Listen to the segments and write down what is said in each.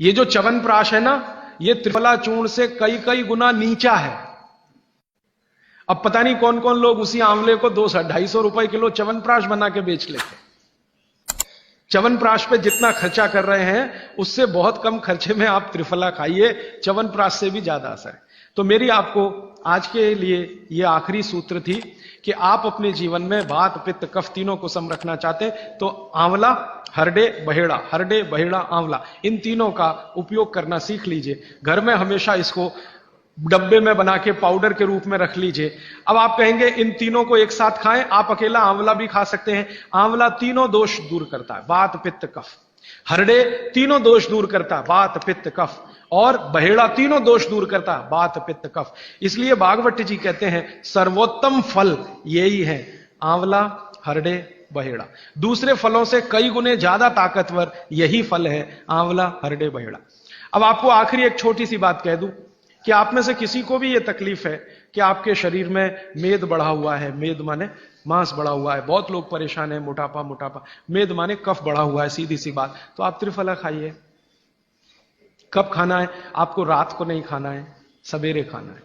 ये जो च्यवनप्राश है ना, ये त्रिफला चूर्ण से कई कई गुना नीचा है। अब पता नहीं कौन कौन लोग उसी आंवले को 200-250 रुपए किलो च्यवनप्राश बना के बेच लेते। च्यवनप्राश पे जितना खर्चा कर रहे हैं उससे बहुत कम खर्चे में आप त्रिफला खाइए, च्यवनप्राश से भी ज्यादा असर है। तो मेरी आपको आज के लिए यह आखिरी सूत्र थी कि आप अपने जीवन में वात पित्त कफ तीनों को सम रखना चाहते हैं तो आंवला, हरडे बहेड़ा आंवला, इन तीनों का उपयोग करना सीख लीजिए। घर में हमेशा इसको डब्बे में बना के पाउडर के रूप में रख लीजिए। अब आप कहेंगे इन तीनों को एक साथ खाएं, आप अकेला आंवला भी खा सकते हैं। आंवला तीनों दोष दूर करता है, वात पित्त कफ। हरडे तीनों दोष दूर करता है, वात पित्त कफ। और बहेड़ा तीनों दोष दूर करता है, वात पित्त कफ। इसलिए भागवत जी कहते हैं सर्वोत्तम फल यही है, आंवला, हरडे, बहेड़ा। दूसरे फलों से कई गुने ज्यादा ताकतवर यही फल है, आंवला, हरडे, बहेड़ा। अब आपको आखिरी एक छोटी सी बात कह दूं कि आप में से किसी को भी यह तकलीफ है कि आपके शरीर में मेद बढ़ा हुआ है, मेद माने मांस बढ़ा हुआ है, बहुत लोग परेशान है, मोटापा, मेद माने कफ बढ़ा हुआ है, सीधी सी बात, तो आप त्रिफला खाइए। कब खाना है? आपको रात को नहीं खाना है, सवेरे खाना है।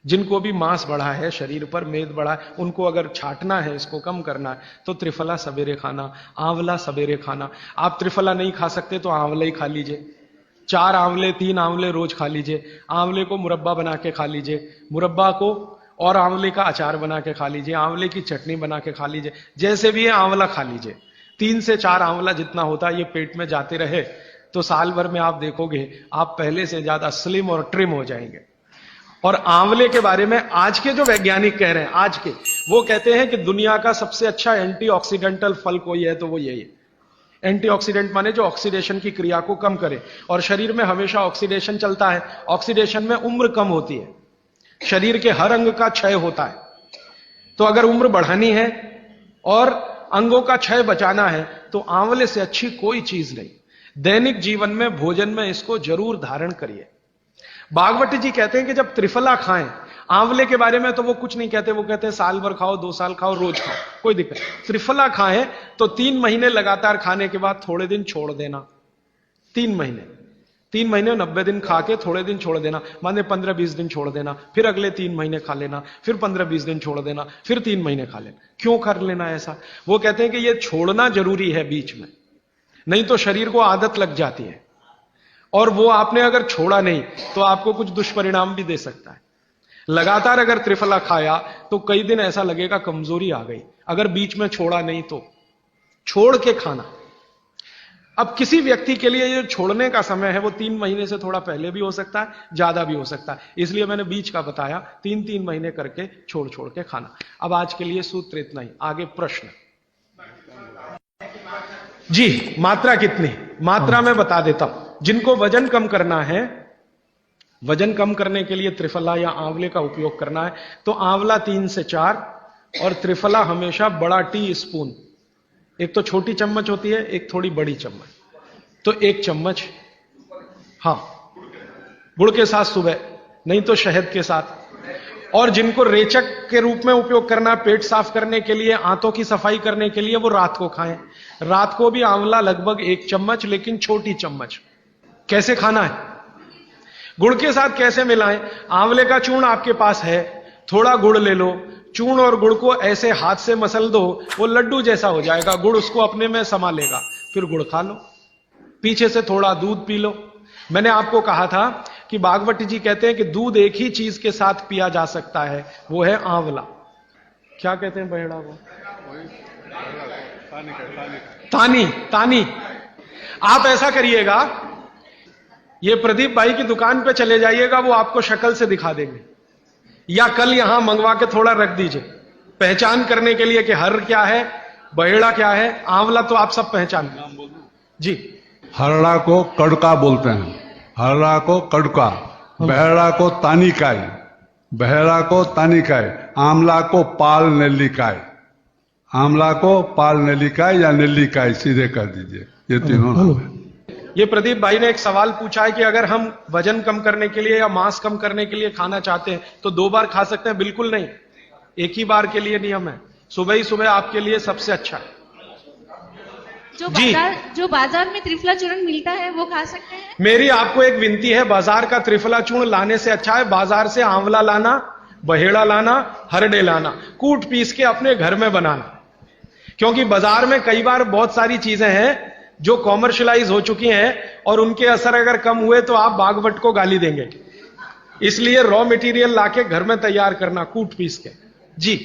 जिनको भी मांस बढ़ा है, शरीर पर मेद बढ़ा है, उनको अगर छाटना है, इसको कम करना है, तो त्रिफला सवेरे खाना, आंवला सवेरे खाना। आप त्रिफला नहीं खा सकते तो आंवला ही खा लीजिए। 4 आंवले 3 आंवले रोज खा लीजिए। आंवले को मुरब्बा बना के खा लीजिए, मुरब्बा को और आंवले का अचार बना के खा लीजिए, आंवले की चटनी बना के खा लीजिए, जैसे भी है आंवला खा लीजिए। 3 से 4 आंवला जितना होता है ये पेट में जाते रहे तो साल भर में आप देखोगे आप पहले से ज्यादा स्लिम और ट्रिम हो जाएंगे। और आंवले के बारे में आज के जो वैज्ञानिक कह रहे हैं, आज के, वो कहते हैं कि दुनिया का सबसे अच्छा एंटीऑक्सीडेंटल फल कोई है तो वो यही है। एंटीऑक्सीडेंट माने जो ऑक्सीडेशन की क्रिया को कम करे, और शरीर में हमेशा ऑक्सीडेशन चलता है। ऑक्सीडेशन में उम्र कम होती है, शरीर के हर अंग का क्षय होता है। तो अगर उम्र बढ़ानी है और अंगों का क्षय बचाना है तो आंवले से अच्छी कोई चीज नहीं। दैनिक जीवन में भोजन में इसको जरूर धारण करिए। भागवत जी कहते हैं कि जब त्रिफला खाएं, आंवले के बारे में तो वो कुछ नहीं कहते, वो कहते हैं साल भर खाओ, 2 साल खाओ, रोज खाओ, कोई दिक्कत। त्रिफला खाएं तो 3 महीने लगातार खाने के बाद थोड़े दिन छोड़ देना। 3 महीने 90 दिन खा के थोड़े दिन छोड़ देना, माने 15-20 दिन छोड़ देना, फिर अगले 3 महीने खा लेना, फिर 15-20 दिन छोड़ देना, फिर 3 महीने खा लेना। क्यों कर लेना ऐसा? वो कहते हैं कि ये छोड़ना जरूरी है बीच में, नहीं तो शरीर को आदत लग जाती है, और वो आपने अगर छोड़ा नहीं तो आपको कुछ दुष्परिणाम भी दे सकता है। लगातार अगर त्रिफला खाया तो कई दिन ऐसा लगेगा कमजोरी आ गई, अगर बीच में छोड़ा नहीं तो छोड़ के खाना। अब किसी व्यक्ति के लिए ये छोड़ने का समय है वो 3 महीने से थोड़ा पहले भी हो सकता है, ज्यादा भी हो सकता है, इसलिए मैंने बीच का बताया। 3-3 महीने करके छोड़ छोड़ के खाना। अब आज के लिए सूत्र इतना ही, आगे प्रश्न। जी, मात्रा कितनी? मात्रा में बता देता हूं। जिनको वजन कम करना है, वजन कम करने के लिए त्रिफला या आंवले का उपयोग करना है तो आंवला 3 से 4 और त्रिफला हमेशा बड़ा टी स्पून, एक तो छोटी चम्मच होती है, एक थोड़ी बड़ी चम्मच, तो 1 चम्मच, हां, गुड़ के साथ सुबह, नहीं तो शहद के साथ। और जिनको रेचक के रूप में उपयोग करना, पेट साफ करने के लिए, आंतों की सफाई करने के लिए, वो रात को खाएं। रात को भी आंवला लगभग 1 चम्मच, लेकिन छोटी चम्मच। कैसे खाना है? गुड़ के साथ कैसे मिलाएं? आंवले का चूर्ण आपके पास है, थोड़ा गुड़ ले लो, चूर्ण और गुड़ को ऐसे हाथ से मसल दो, वो लड्डू जैसा हो जाएगा, गुड़ उसको अपने में समा लेगा, फिर गुड़ खा लो। पीछे से थोड़ा दूध पी लो। मैंने आपको कहा था कि भागवत जी कहते हैं कि दूध एक ही चीज के साथ पिया जा सकता है, वो है आंवला। क्या कहते हैं बहेड़ा को? तानी। आप ऐसा करिएगा, ये प्रदीप भाई की दुकान पे चले जाइएगा, वो आपको शक्ल से दिखा देंगे, या कल यहां मंगवा के थोड़ा रख दीजिए पहचान करने के लिए कि हर क्या है, बहेड़ा क्या है, आंवला तो आप सब पहचान जी। हरड़ा को कड़का बोलते हैं, हरड़ा को कड़का, बहेड़ा को तानिकाय, बहेड़ा को तानिकाय, आंवला को पाल नेल्लिकाय, आंवला को पाल नेल्लिकाय या नेल्लिकाय सीधे कर दीजिए, ये तीनों नाम है। ये प्रदीप भाई ने एक सवाल पूछा है कि अगर हम वजन कम करने के लिए या मांस कम करने के लिए खाना चाहते हैं तो 2 बार खा सकते हैं? बिल्कुल नहीं, एक ही बार के लिए नियम है। सुबह ही सुबह आपके लिए सबसे अच्छा है। जी जो बाजार में त्रिफला चूर्ण मिलता है वो खा सकते हैं? मेरी आपको एक विनती है, बाजार का त्रिफला चूर्ण लाने से अच्छा है बाजार से आंवला लाना, बहेड़ा लाना, हरडे लाना, कूट पीस के अपने घर में बनाना। क्योंकि बाजार में कई बार बहुत सारी चीजें हैं जो कॉमर्शलाइज हो चुकी हैं और उनके असर अगर कम हुए तो आप बागवट को गाली देंगे। इसलिए रॉ मटेरियल लाके घर में तैयार करना कूट पीस के। जी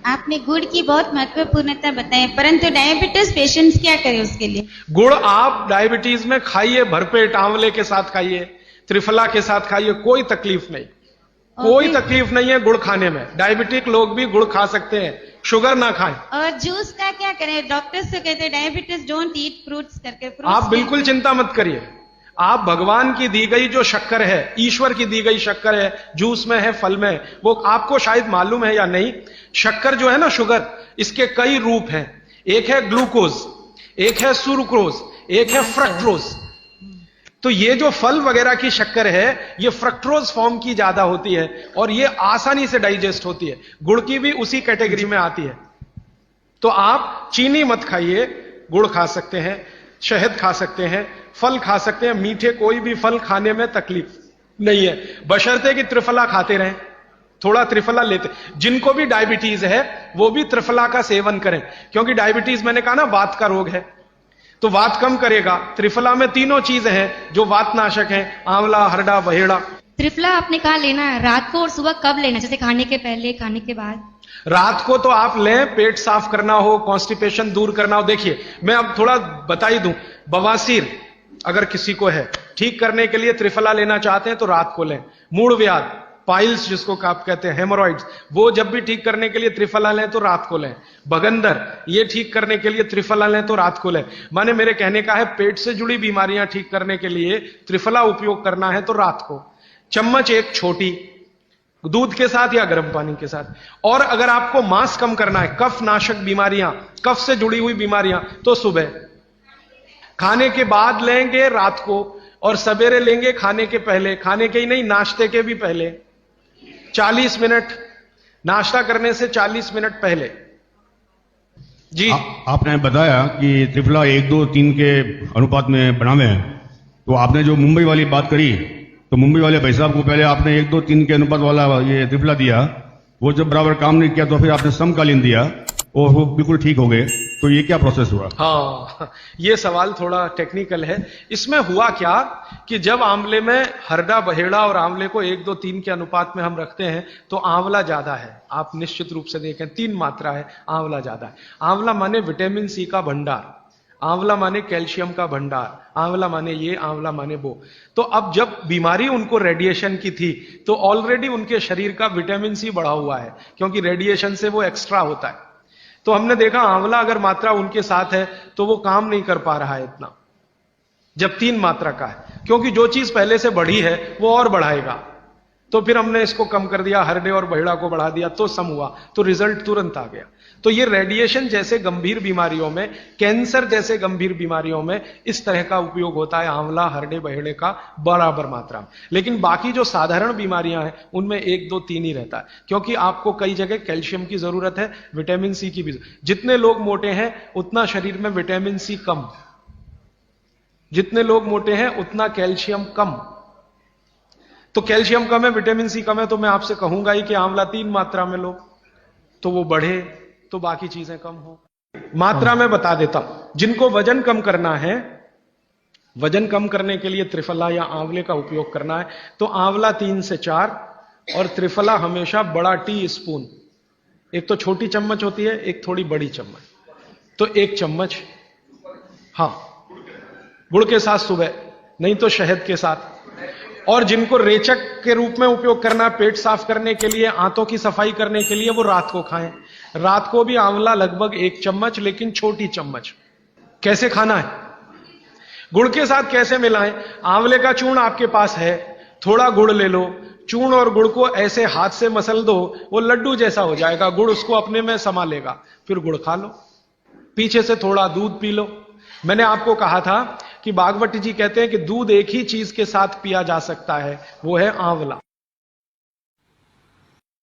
आपने गुड़ की बहुत महत्वपूर्णता बताई, परंतु डायबिटीज पेशेंट्स क्या करें उसके लिए? गुड़ आप डायबिटीज में खाइए, भरपेट आंवले के साथ खाइए, त्रिफला के साथ खाइए, कोई तकलीफ नहीं, कोई तकलीफ नहीं है गुड़ खाने में। डायबिटिक लोग भी गुड़ खा सकते हैं, शुगर ना खाएं। और जूस का क्या करें? डॉक्टर्स तो कहते हैं डायबिटीज डोंट ईट फ्रूट्स करके। आप बिल्कुल चिंता मत करिए, आप भगवान की दी गई जो शक्कर है, ईश्वर की दी गई शक्कर है, जूस में है, फल में है, वो आपको शायद मालूम है या नहीं। शक्कर जो है ना, शुगर, इसके कई रूप हैं। एक है ग्लूकोज, एक है सुक्रोज, एक है फ्रक्टोज। तो ये जो फल वगैरह की शक्कर है, ये फ्रक्टोज फॉर्म की ज्यादा होती है और ये आसानी से डाइजेस्ट होती है। गुड़ की भी उसी कैटेगरी में आती है। तो आप चीनी मत खाइए, गुड़ खा सकते हैं, शहद खा सकते हैं, फल खा सकते हैं। मीठे कोई भी फल खाने में तकलीफ नहीं है, बशर्ते कि त्रिफला खाते रहें, थोड़ा त्रिफला लेते। जिनको भी डायबिटीज है वो भी त्रिफला का सेवन करें, क्योंकि डायबिटीज मैंने कहा ना वात का रोग है, तो वात कम करेगा। त्रिफला में तीनों चीजें हैं जो वात नाशक हैं, आंवला, हरडा, बहेड़ा। त्रिफला आपने कहा लेना है रात को और सुबह कब लेना, जैसे खाने के पहले, खाने के बाद? रात को तो आप लें, पेट साफ करना हो, कॉन्स्टिपेशन दूर करना हो। देखिए मैं अब थोड़ा बता ही दूं, बवासीर अगर किसी को है, ठीक करने के लिए त्रिफला लेना चाहते हैं तो रात को लें। मूड व्याध, पाइल्स जिसको आप कहते हैं, हेमोरॉइड्स, वो जब भी ठीक करने के लिए त्रिफला लें तो रात को लें। बगंदर, ये ठीक करने के लिए त्रिफला लें तो रात को लें। माने मेरे कहने का है, पेट से जुड़ी बीमारियां ठीक करने के लिए त्रिफला उपयोग करना है तो रात को। चम्मच एक छोटी, दूध के साथ या गर्म पानी के साथ। और अगर आपको मांस कम करना है, कफ नाशक बीमारियां, कफ से जुड़ी हुई बीमारियां, तो सुबह खाने के बाद लेंगे रात को, और सवेरे लेंगे खाने के पहले, खाने के ही नहीं नाश्ते के भी पहले 40 मिनट, नाश्ता करने से 40 मिनट पहले। जी आपने बताया कि त्रिफला 1, 2, 3 के अनुपात में बनावे हैं, तो आपने जो मुंबई वाली बात करी, तो मुंबई वाले भाई साहब को पहले आपने 1, 2, 3 के अनुपात वाला ये त्रिफला दिया, वो जब बराबर काम नहीं किया तो फिर आपने समकालीन दिया और वो बिल्कुल ठीक हो गए। तो ये क्या प्रोसेस हुआ? हाँ, ये सवाल थोड़ा टेक्निकल है। इसमें हुआ क्या कि जब आंवले में हरडा, बहेड़ा और आंवले को 1, 2, 3 के अनुपात में हम रखते हैं तो आंवला ज्यादा है। आप निश्चित रूप से देखें, 3 मात्रा है, आंवला ज्यादा है। आंवला माने विटामिन सी का भंडार, आंवला माने कैल्शियम का भंडार, आंवला माने ये, आंवला माने वो। तो अब जब बीमारी उनको रेडिएशन की थी तो ऑलरेडी उनके शरीर का विटामिन सी बढ़ा हुआ है, क्योंकि रेडिएशन से वो एक्स्ट्रा होता है। तो हमने देखा आंवला अगर मात्रा उनके साथ है तो वो काम नहीं कर पा रहा है इतना, जब 3 मात्रा का है, क्योंकि जो चीज पहले से बढ़ी है वो और बढ़ाएगा। तो फिर हमने इसको कम कर दिया, हरडे और बहेड़ा को बढ़ा दिया, तो सम हुआ, तो रिजल्ट तुरंत आ गया। तो ये रेडिएशन जैसे गंभीर बीमारियों में, कैंसर जैसे गंभीर बीमारियों में इस तरह का उपयोग होता है आंवला, हरडे, बहेड़े का बराबर मात्रा में। लेकिन बाकी जो साधारण बीमारियां हैं उनमें 1, 2, 3 ही रहता है, क्योंकि आपको कई जगह कैल्शियम की जरूरत है, विटामिन सी की भी। जितने लोग मोटे हैं उतना शरीर में विटामिन सी कम, जितने लोग मोटे हैं उतना कैल्शियम कम। तो कैल्शियम कम है, विटामिन सी कम है, तो मैं आपसे कहूंगा ही कि आंवला 3 मात्रा में लो तो वो बढ़े, तो बाकी चीजें कम हो। मात्रा में बता देता हूं। जिनको वजन कम करना है, वजन कम करने के लिए त्रिफला या आंवले का उपयोग करना है, तो आंवला 3 से 4 और त्रिफला हमेशा बड़ा टी स्पून, एक तो छोटी चम्मच होती है, एक थोड़ी बड़ी चम्मच, तो 1 चम्मच, हाँ, गुड़ के साथ सुबह, नहीं तो शहद के साथ। और जिनको रेचक के रूप में उपयोग करना, पेट साफ करने के लिए, आंतों की सफाई करने के लिए, वो रात को खाएं। रात को भी आंवला लगभग 1 चम्मच, लेकिन छोटी चम्मच। कैसे खाना है, गुड़ के साथ कैसे मिलाएं? आंवले का चूर्ण आपके पास है, थोड़ा गुड़ ले लो, चूर्ण और गुड़ को ऐसे हाथ से मसल दो, वो लड्डू जैसा हो जाएगा, गुड़ उसको अपने में समा लेगा, फिर गुड़ खा लो। पीछे से थोड़ा दूध पी लो। मैंने आपको कहा था कि बागवती जी कहते हैं कि दूध एक ही चीज के साथ पिया जा सकता है, वो है आंवला।